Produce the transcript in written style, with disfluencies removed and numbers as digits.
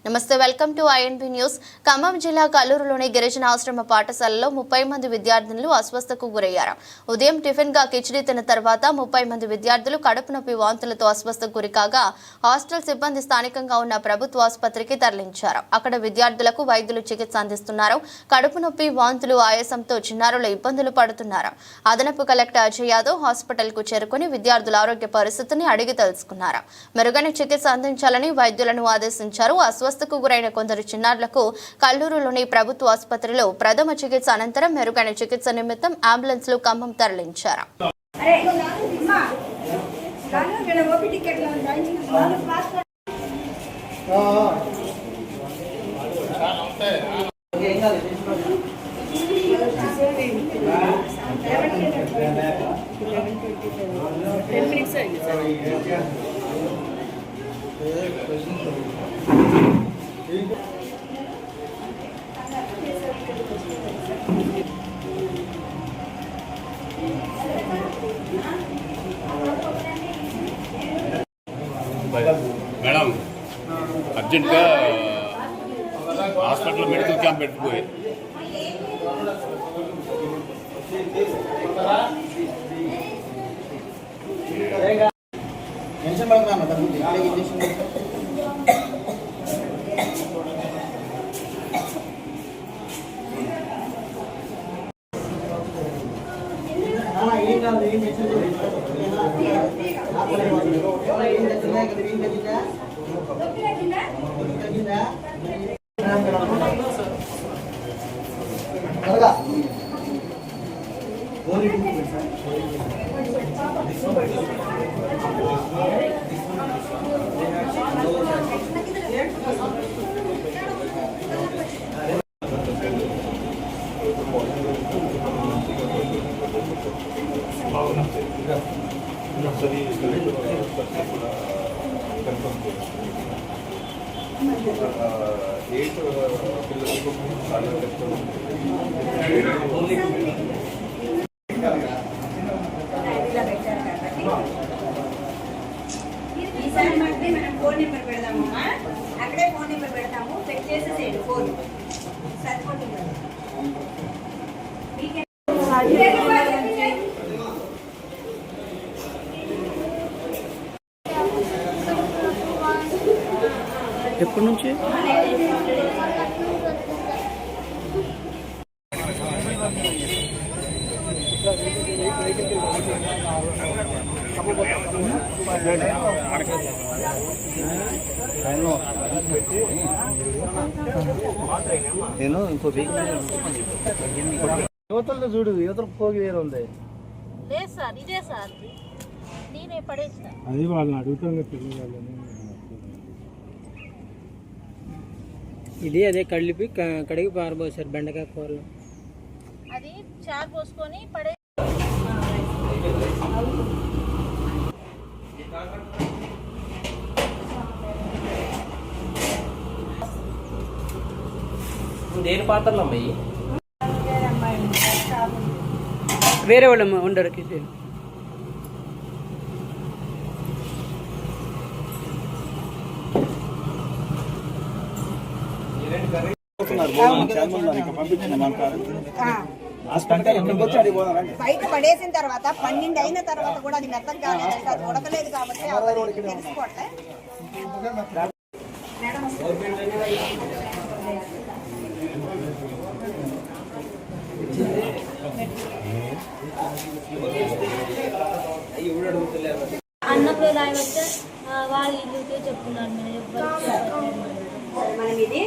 నమస్తే, welcome to INB news. Khammam జిల్లా కల్లూరులోని గిరిజన ఆశ్రమ పాఠశాలలో 30 మంది విద్యార్థినులు అస్వస్థతకు గురయ్యారు. ఉదయం టిఫిన్ గా కిచిడి తిన్న తర్వాత 30 మంది విద్యార్థులు కడుపు నొప్పి, వాంతులతో అస్వస్థతకు గురికాగా హాస్టల్ సిబ్బంది స్థానికంగా ఉన్న ప్రభుత్వ ఆసుపత్రికి తరలించారు. అక్కడ విద్యార్థులకు వైద్యులు చికిత్స అందిస్తున్నారు. కడుపు నొప్పి, వాంతులు, ఆయాసంతో చిన్నారులు ఇబ్బందులు పడుతున్నారు. అదనపు కలెక్టర్ అజయ్ యాదవ్ హాస్పిటల్ కు చేరుకుని విద్యార్థుల ఆరోగ్య పరిస్థితిని అడిగి తెలుసుకున్నారు. మెరుగైన చికిత్స అందించాలని వైద్యులను ఆదేశించారు. అస్వస్థకు గురైన కొందరు చిన్నారులకు కల్లూరులోని ప్రభుత్వ ఆసుపత్రిలో ప్రథమ చికిత్స అనంతరం మెరుగైన చికిత్స నిమిత్తం అంబులెన్స్ లో ఖమ్మం తరలించారు. మేడం అర్జెంట్గా హాస్పిటల్లో మెడికల్ క్యాంప్ పెట్టుకుపోయి ఈసారి మళ్ళీ మనం ఫోన్ నెంబర్ పెడదామమ్మా. అక్కడే ఫోన్ నెంబర్ పెడతాము, చెక్ చేసేసేయండి. ఫోన్ సరిపోతుంది. ఎప్పటి నుంచి నేను ఇంకో యువతలు చూడు, యువతలు పోగి వేరు ఉంది. లేదు సార్, ఇదే సార్, నేనే పడేసిన. అది వాళ్ళని అడుగుతాను పిల్లలని. ఇది అదే కలిపి కడిగి పారబోసారు బెండకాయ కూరలు. అది చారు పోసుకొని పడే. దేని పాత్రలు అమ్మాయి వేరే వాళ్ళు ఉండరు కిచెన్. బయట పడేసిన తర్వాత 12 అయిన తర్వాత కూడా అది మెత్తగా కాలేదంటే అది ఉడకలేదు కాబట్టి తెలుసుకోవట్లే. అన్నప్పుడు ఆయన వస్తే వాళ్ళ ఇల్లుకే చెప్తున్నాను. మనం ఇది